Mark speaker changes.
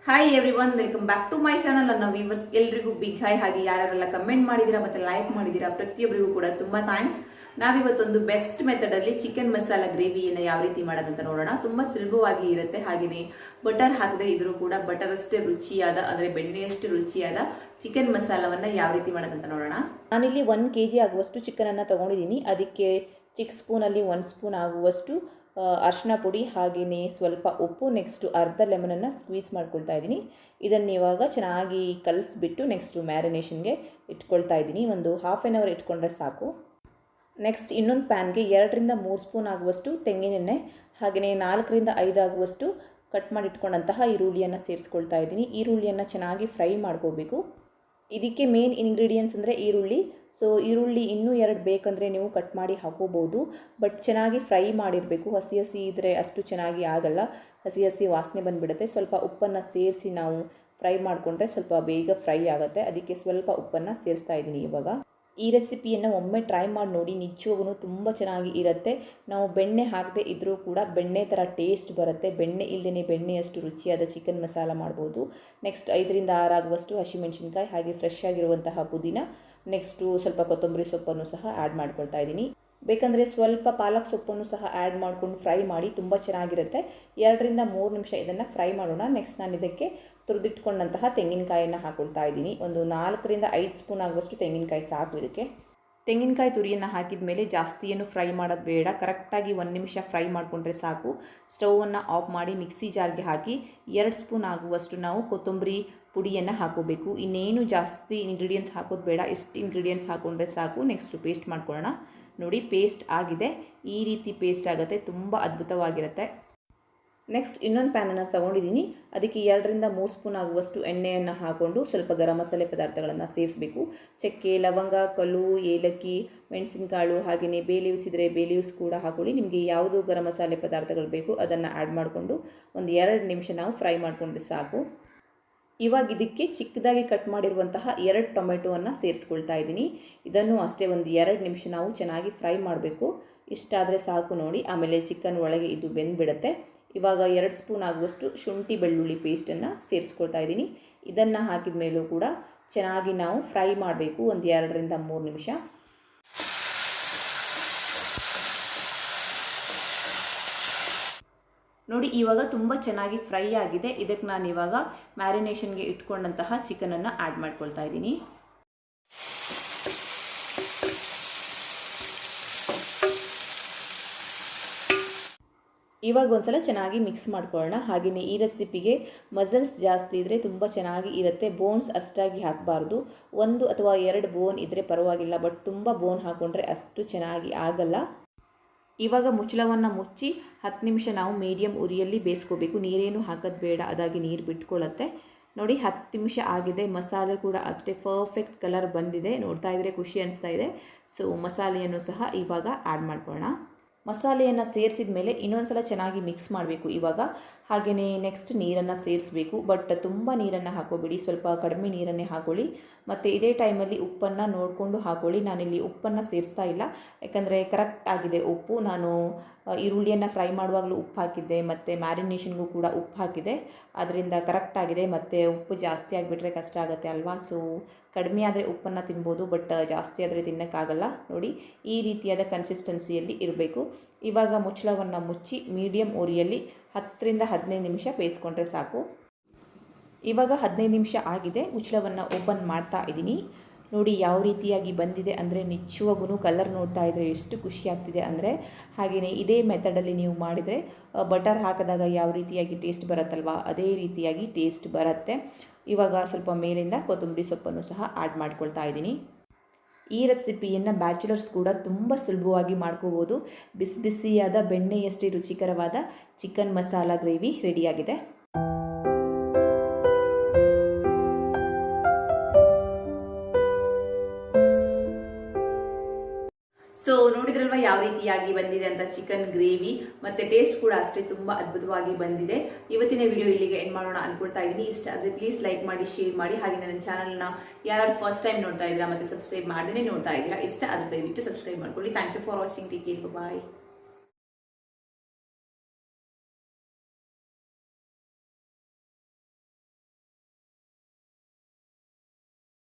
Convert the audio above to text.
Speaker 1: Hi everyone, welcome back to my channel. ನನ್ನ viewers ಎಲ್ರಿಗೂ big hi. ಹಾಗೆ ಯಾರೆಲ್ಲ ಕಮೆಂಟ್ ಮಾಡಿದ್ದೀರಾ ಮತ್ತು ಲೈಕ್ ಮಾಡಿದ್ದೀರಾ ಪ್ರತಿಯೊಬ್ಬರಿಗೂ ಕೂಡ ತುಂಬ ಥ್ಯಾಂಕ್ಸ್. ನಾವಿವತ್ತೊಂದು ಬೆಸ್ಟ್ ಮೆಥಡಲ್ಲಿ ಚಿಕನ್ ಮಸಾಲ ಗ್ರೇವಿಯನ್ನು ಯಾವ ರೀತಿ ಮಾಡೋದಂತ ನೋಡೋಣ. ತುಂಬ ಸುಲಭವಾಗಿ ಇರುತ್ತೆ. ಹಾಗೆಯೇ ಬಟರ್ ಹಾಕದೆ ಇದ್ರೂ ಕೂಡ ಬಟರ್ ಅಷ್ಟೇ ರುಚಿಯಾದ, ಅಂದರೆ ಬೆಣ್ಣೆಯಷ್ಟು ರುಚಿಯಾದ ಚಿಕನ್ ಮಸಾಲವನ್ನು ಯಾವ ರೀತಿ ಮಾಡೋದಂತ ನೋಡೋಣ. ನಾನಿಲ್ಲಿ 1 kg ಆಗುವಷ್ಟು ಚಿಕನನ್ನು ತೊಗೊಂಡಿದ್ದೀನಿ. ಅದಕ್ಕೆ ಚಿಕ್ಕ ಸ್ಪೂನಲ್ಲಿ 1 ಸ್ಪೂನ್ ಆಗುವಷ್ಟು ಅರಿಶಿನ ಪುಡಿ, ಹಾಗೆಯೇ ಸ್ವಲ್ಪ ಉಪ್ಪು, ನೆಕ್ಸ್ಟು ಅರ್ಧ ಲೆಮನನ್ನು ಸ್ಕ್ವೀಸ್ ಮಾಡ್ಕೊಳ್ತಾ ಇದ್ದೀನಿ. ಇದನ್ನು ಇವಾಗ ಚೆನ್ನಾಗಿ ಕಲಿಸ್ಬಿಟ್ಟು ನೆಕ್ಸ್ಟು ಮ್ಯಾರಿನೇಷನ್ಗೆ ಇಟ್ಕೊಳ್ತಾ ಇದ್ದೀನಿ. ಒಂದು ಹಾಫ್ ಆನ್ ಅವರ್ ಇಟ್ಕೊಂಡ್ರೆ ಸಾಕು. ನೆಕ್ಸ್ಟ್ ಇನ್ನೊಂದು ಪ್ಯಾನ್ಗೆ 2 ರಿಂದ 3 ಸ್ಪೂನ್ ಆಗುವಷ್ಟು ತೆಂಗಿನೆಣ್ಣೆ, ಹಾಗೆಯೇ 4 ರಿಂದ 5 ಆಗುವಷ್ಟು ಕಟ್ ಮಾಡಿ ಇಟ್ಕೊಂಡಂತಹ ಈರುಳ್ಳಿಯನ್ನು ಸೇರಿಸ್ಕೊಳ್ತಾ ಇದ್ದೀನಿ. ಈರುಳ್ಳಿಯನ್ನು ಚೆನ್ನಾಗಿ ಫ್ರೈ ಮಾಡ್ಕೋಬೇಕು. ಇದಕ್ಕೆ ಮೇನ್ ಇಂಗ್ರೀಡಿಯೆಂಟ್ಸ್ ಅಂದರೆ ಈರುಳ್ಳಿ. ಸೊ ಈರುಳ್ಳಿ ಇನ್ನೂ 2 ಬೇಕಂದರೆ ನೀವು ಕಟ್ ಮಾಡಿ ಹಾಕೋಬೋದು, ಬಟ್ ಚೆನ್ನಾಗಿ ಫ್ರೈ ಮಾಡಿರಬೇಕು. ಹಸಿ ಹಸಿ ಇದ್ದರೆ ಅಷ್ಟು ಚೆನ್ನಾಗಿ ಆಗಲ್ಲ, ಹಸಿ ಹಸಿ ವಾಸನೆ ಬಂದುಬಿಡುತ್ತೆ. ಸ್ವಲ್ಪ ಉಪ್ಪನ್ನು ಸೇರಿಸಿ ನಾವು ಫ್ರೈ ಮಾಡಿಕೊಂಡ್ರೆ ಸ್ವಲ್ಪ ಬೇಗ ಫ್ರೈ ಆಗುತ್ತೆ. ಅದಕ್ಕೆ ಸ್ವಲ್ಪ ಉಪ್ಪನ್ನು ಸೇರಿಸ್ತಾ ಇದ್ದೀನಿ. ಇವಾಗ ಈ ರೆಸಿಪಿಯನ್ನು ಒಮ್ಮೆ ಟ್ರೈ ಮಾಡಿ ನೋಡಿ, ನಿಜವಾಗೂ ತುಂಬ ಚೆನ್ನಾಗಿ ಇರುತ್ತೆ. ನಾವು ಬೆಣ್ಣೆ ಹಾಕದೆ ಇದ್ದರೂ ಕೂಡ ಬೆಣ್ಣೆ ಥರ ಟೇಸ್ಟ್ ಬರುತ್ತೆ. ಬೆಣ್ಣೆ ಇಲ್ಲದೇ ಬೆಣ್ಣೆಯಷ್ಟು ರುಚಿಯಾದ ಚಿಕನ್ ಮಸಾಲ ಮಾಡ್ಬೋದು. ನೆಕ್ಸ್ಟ್ 5 ರಿಂದ 6 ಆಗುವಷ್ಟು ಹಸಿಮೆಣಸಿನ್ಕಾಯಿ, ಹಾಗೆ ಫ್ರೆಶ್ ಆಗಿರುವಂತಹ ಪುದೀನ, ನೆಕ್ಸ್ಟು ಸ್ವಲ್ಪ ಕೊತ್ತಂಬರಿ ಸೊಪ್ಪನ್ನು ಸಹ ಆ್ಯಡ್ ಮಾಡ್ಕೊಳ್ತಾ ಇದ್ದೀನಿ. ಬೇಕಂದರೆ ಸ್ವಲ್ಪ ಪಾಲಕ್ ಸೊಪ್ಪನ್ನು ಸಹ ಆ್ಯಡ್ ಮಾಡ್ಕೊಂಡು ಫ್ರೈ ಮಾಡಿ, ತುಂಬ ಚೆನ್ನಾಗಿರುತ್ತೆ. 2 ರಿಂದ 3 ನಿಮಿಷ ಇದನ್ನು ಫ್ರೈ ಮಾಡೋಣ. ನೆಕ್ಸ್ಟ್ ನಾನು ಇದಕ್ಕೆ ತುರಿದಿಟ್ಕೊಂಡಂತಹ ತೆಂಗಿನಕಾಯಿಯನ್ನು ಹಾಕ್ಕೊಳ್ತಾ ಇದ್ದೀನಿ. ಒಂದು 4 ರಿಂದ 5 ಸ್ಪೂನ್ ಆಗುವಷ್ಟು ತೆಂಗಿನಕಾಯಿ ಸಾಕು ಇದಕ್ಕೆ. ತೆಂಗಿನಕಾಯಿ ತುರಿಯನ್ನು ಹಾಕಿದ ಮೇಲೆ ಜಾಸ್ತಿ ಏನು ಫ್ರೈ ಮಾಡೋದು ಬೇಡ, ಕರೆಕ್ಟಾಗಿ 1 ನಿಮಿಷ ಫ್ರೈ ಮಾಡಿಕೊಂಡ್ರೆ ಸಾಕು. ಸ್ಟವನ್ನು ಆಫ್ ಮಾಡಿ ಮಿಕ್ಸಿ ಜಾರ್ಗೆ ಹಾಕಿ 2 ಸ್ಪೂನ್ ಆಗುವಷ್ಟು ನಾವು ಕೊತ್ತಂಬರಿ ಪುಡಿಯನ್ನು ಹಾಕೋಬೇಕು. ಇನ್ನೇನು ಜಾಸ್ತಿ ಇಂಗ್ರೀಡಿಯೆಂಟ್ಸ್ ಹಾಕೋದು ಬೇಡ, ಎಷ್ಟು ಇಂಗ್ರೀಡಿಯೆಂಟ್ಸ್ ಹಾಕ್ಕೊಂಡ್ರೆ ಸಾಕು. ನೆಕ್ಸ್ಟು ಪೇಸ್ಟ್ ಮಾಡ್ಕೊಳ್ಳೋಣ. ನೋಡಿ, ಪೇಸ್ಟ್ ಆಗಿದೆ. ಈ ರೀತಿ ಪೇಸ್ಟ್ ಆಗುತ್ತೆ, ತುಂಬ ಅದ್ಭುತವಾಗಿರುತ್ತೆ. ನೆಕ್ಸ್ಟ್ ಇನ್ನೊಂದು ಪ್ಯಾನನ್ನು ತೊಗೊಂಡಿದ್ದೀನಿ. ಅದಕ್ಕೆ 2 ರಿಂದ 3 ಸ್ಪೂನ್ ಆಗುವಷ್ಟು ಎಣ್ಣೆಯನ್ನು ಹಾಕ್ಕೊಂಡು ಸ್ವಲ್ಪ ಗರಂ ಮಸಾಲೆ ಪದಾರ್ಥಗಳನ್ನು ಸೇರಿಸಬೇಕು. ಚಕ್ಕೆ, ಲವಂಗ, ಕಲ್ಲು, ಏಲಕ್ಕಿ, ಮೆಣಸಿನಕಾಳು, ಹಾಗೆಯೇ ಬೇ ಲೀವ್ಸ್ ಇದ್ದರೆ ಬೇ ಲೀವ್ಸ್ ಕೂಡ ಹಾಕೊಳ್ಳಿ. ನಿಮಗೆ ಯಾವುದು ಗರಂ ಮಸಾಲೆ ಪದಾರ್ಥಗಳು ಬೇಕು ಅದನ್ನು ಆ್ಯಡ್ ಮಾಡಿಕೊಂಡು ಒಂದು 2 ನಿಮಿಷ ನಾವು ಫ್ರೈ ಮಾಡಿಕೊಂಡ್ರೆ ಸಾಕು. ಇವಾಗ ಇದಕ್ಕೆ ಚಿಕ್ಕದಾಗಿ ಕಟ್ ಮಾಡಿರುವಂತಹ 2 ಟೊಮೆಟೊವನ್ನು ಸೇರಿಸ್ಕೊಳ್ತಾ ಇದ್ದೀನಿ. ಇದನ್ನು ಅಷ್ಟೇ ಒಂದು 2 ನಿಮಿಷ ನಾವು ಚೆನ್ನಾಗಿ ಫ್ರೈ ಮಾಡಬೇಕು. ಇಷ್ಟಾದರೆ ಸಾಕು ನೋಡಿ. ಆಮೇಲೆ ಚಿಕನ್ ಒಳಗೆ ಇದು ಬೆಂದುಬಿಡುತ್ತೆ. ಇವಾಗ 2 ಸ್ಪೂನ್ ಆಗುವಷ್ಟು ಶುಂಠಿ ಬೆಳ್ಳುಳ್ಳಿ ಪೇಸ್ಟನ್ನು ಸೇರಿಸ್ಕೊಳ್ತಾ ಇದ್ದೀನಿ. ಇದನ್ನು ಹಾಕಿದ ಮೇಲೂ ಕೂಡ ಚೆನ್ನಾಗಿ ನಾವು ಫ್ರೈ ಮಾಡಬೇಕು ಒಂದು 2 ರಿಂದ 3 ನಿಮಿಷ. ನೋಡಿ, ಇವಾಗ ತುಂಬ ಚೆನ್ನಾಗಿ ಫ್ರೈ ಆಗಿದೆ. ಇದಕ್ಕೆ ನಾನು ಇವಾಗ ಮ್ಯಾರಿನೇಷನ್ಗೆ ಇಟ್ಕೊಂಡಂತಹ ಚಿಕನನ್ನು ಆ್ಯಡ್ ಮಾಡ್ಕೊಳ್ತಾ ಇದ್ದೀನಿ. ಇವಾಗ ಒಂದ್ಸಲ ಚೆನ್ನಾಗಿ ಮಿಕ್ಸ್ ಮಾಡ್ಕೊಳ್ಳೋಣ. ಹಾಗೆಯೇ ಈ ರೆಸಿಪಿಗೆ ಮಸಲ್ಸ್ ಜಾಸ್ತಿ ಇದ್ದರೆ ತುಂಬ ಚೆನ್ನಾಗಿ ಇರುತ್ತೆ. ಬೋನ್ಸ್ ಅಷ್ಟಾಗಿ ಹಾಕಬಾರ್ದು. 1 ಅಥವಾ 2 ಬೋನ್ ಇದ್ದರೆ ಪರವಾಗಿಲ್ಲ, ಬಟ್ ತುಂಬ ಬೋನ್ ಹಾಕ್ಕೊಂಡ್ರೆ ಅಷ್ಟು ಚೆನ್ನಾಗಿ ಆಗಲ್ಲ. ಇವಾಗ ಮುಚ್ಚಳವನ್ನು ಮುಚ್ಚಿ 10 ನಿಮಿಷ ನಾವು ಮೀಡಿಯಮ್ ಉರಿಯಲ್ಲಿ ಬೇಯಿಸ್ಕೋಬೇಕು. ನೀರೇನು ಹಾಕೋದು ಬೇಡ, ಅದಾಗಿ ನೀರು ಬಿಟ್ಕೊಳ್ಳುತ್ತೆ. ನೋಡಿ, 10 ನಿಮಿಷ ಆಗಿದೆ. ಮಸಾಲೆ ಕೂಡ ಅಷ್ಟೇ ಪರ್ಫೆಕ್ಟ್ ಕಲರ್ ಬಂದಿದೆ. ನೋಡ್ತಾ ಇದ್ದರೆ ಖುಷಿ ಅನಿಸ್ತಾ ಇದೆ. ಸೊ ಮಸಾಲೆಯನ್ನು ಸಹ ಇವಾಗ ಆ್ಯಡ್ ಮಾಡ್ಕೊಳ್ಳೋಣ. ಮಸಾಲೆಯನ್ನು ಸೇರಿಸಿದ ಮೇಲೆ ಇನ್ನೊಂದು ಸಲ ಚೆನ್ನಾಗಿ ಮಿಕ್ಸ್ ಮಾಡಬೇಕು ಇವಾಗ. ಹಾಗೆಯೇ ನೆಕ್ಸ್ಟ್ ನೀರನ್ನು ಸೇರಿಸಬೇಕು, ಬಟ್ ತುಂಬ ನೀರನ್ನು ಹಾಕೋಬೇಡಿ, ಸ್ವಲ್ಪ ಕಡಿಮೆ ನೀರನ್ನೇ ಹಾಕೊಳ್ಳಿ. ಮತ್ತು ಇದೇ ಟೈಮಲ್ಲಿ ಉಪ್ಪನ್ನು ನೋಡಿಕೊಂಡು ಹಾಕೊಳ್ಳಿ. ನಾನಿಲ್ಲಿ ಉಪ್ಪನ್ನು ಸೇರಿಸ್ತಾ ಇಲ್ಲ, ಯಾಕಂದರೆ ಕರೆಕ್ಟ್ ಆಗಿದೆ ಉಪ್ಪು. ನಾನು ಈರುಳ್ಳಿಯನ್ನು ಫ್ರೈ ಮಾಡುವಾಗಲೂ ಉಪ್ಪು ಹಾಕಿದ್ದೆ, ಮತ್ತು ಮ್ಯಾರಿನೇಷನ್ಗೂ ಕೂಡ ಉಪ್ಪು ಹಾಕಿದೆ. ಅದರಿಂದ ಕರೆಕ್ಟ್ ಆಗಿದೆ. ಮತ್ತು ಉಪ್ಪು ಜಾಸ್ತಿ ಆಗಿಬಿಟ್ರೆ ಕಷ್ಟ ಆಗುತ್ತೆ ಅಲ್ವಾ. ಸೊ ಕಡಿಮೆ ಆದರೆ ಉಪ್ಪನ್ನು ತಿನ್ಬೋದು, ಬಟ್ ಜಾಸ್ತಿ ಆದರೆ ತಿನ್ನೋಕ್ಕಾಗಲ್ಲ. ನೋಡಿ, ಈ ರೀತಿಯಾದ ಕನ್ಸಿಸ್ಟೆನ್ಸಿಯಲ್ಲಿ ಇರಬೇಕು. ಇವಾಗ ಮುಚ್ಚಳವನ್ನು ಮುಚ್ಚಿ ಮೀಡಿಯಮ್ ಉರಿಯಲ್ಲಿ 10 ರಿಂದ 15 ನಿಮಿಷ ಬೇಯಿಸ್ಕೊಂಡ್ರೆ ಸಾಕು. ಇವಾಗ 15 ನಿಮಿಷ ಆಗಿದೆ. ಮುಚ್ಚಳವನ್ನು ಓಪನ್ ಮಾಡ್ತಾ ಇದ್ದೀನಿ. ನೋಡಿ ಯಾವ ರೀತಿಯಾಗಿ ಬಂದಿದೆ ಅಂದರೆ, ನಿಜವಾಗೂ ಕಲರ್ ನೋಡ್ತಾ ಇದ್ದರೆ ಎಷ್ಟು ಖುಷಿ ಆಗ್ತಿದೆ ಅಂದರೆ. ಹಾಗೆಯೇ ಇದೇ ಮೆಥಡಲ್ಲಿ ನೀವು ಮಾಡಿದರೆ ಬಟರ್ ಹಾಕಿದಾಗ ಯಾವ ರೀತಿಯಾಗಿ ಟೇಸ್ಟ್ ಬರುತ್ತಲ್ವ, ಅದೇ ರೀತಿಯಾಗಿ ಟೇಸ್ಟ್ ಬರುತ್ತೆ. ಇವಾಗ ಸ್ವಲ್ಪ ಮೇಲಿಂದ ಕೊತ್ತಂಬರಿ ಸೊಪ್ಪನ್ನು ಸಹ ಆ್ಯಡ್ ಮಾಡ್ಕೊಳ್ತಾ ಇದ್ದೀನಿ. ಈ ರೆಸಿಪಿಯನ್ನು ಬ್ಯಾಚುಲರ್ಸ್ ಕೂಡ ತುಂಬ ಸುಲಭವಾಗಿ ಮಾಡ್ಕೋಬೋದು. ಬಿಸಿ ಬಿಸಿಯಾದ ಬೆಣ್ಣೆಯಷ್ಟೇ ರುಚಿಕರವಾದ ಚಿಕನ್ ಮಸಾಲ ಗ್ರೇವಿ ರೆಡಿಯಾಗಿದೆ. ಸೊ ನೋಡಿದ್ರಲ್ವ ಯಾವ ರೀತಿಯಾಗಿ ಬಂದಿದೆ ಅಂತ ಚಿಕನ್ ಗ್ರೇವಿ, ಮತ್ತು ಟೇಸ್ಟ್ ಕೂಡ ಅಷ್ಟೇ ತುಂಬ ಅದ್ಭುತವಾಗಿ ಬಂದಿದೆ. ಇವತ್ತಿನ ವಿಡಿಯೋ ಇಲ್ಲಿಗೆ ಎಂಡ್ ಮಾಡೋಣ ಅನ್ಕೊಳ್ತಾ ಇದ್ದೀನಿ. ಇಷ್ಟ ಆದರೆ ಪ್ಲೀಸ್ ಲೈಕ್ ಮಾಡಿ, ಶೇರ್ ಮಾಡಿ. ಹಾಗೆ ನನ್ನ ಚಾನಲ್ನ ಯಾರು ಫಸ್ಟ್ ಟೈಮ್ ನೋಡ್ತಾ ಇದ್ದೀರಾ ಮತ್ತು ಸಬ್ಸ್ಕ್ರೈಬ್ ಮಾಡದೇ ನೋಡ್ತಾ ಇದ್ದೀರಾ, ಇಷ್ಟ ಆದರೆ ದಯವಿಟ್ಟು ಸಬ್ಸ್ಕ್ರೈಬ್ ಮಾಡ್ಕೊಳ್ಳಿ. Thank you for watching. Take care, bye.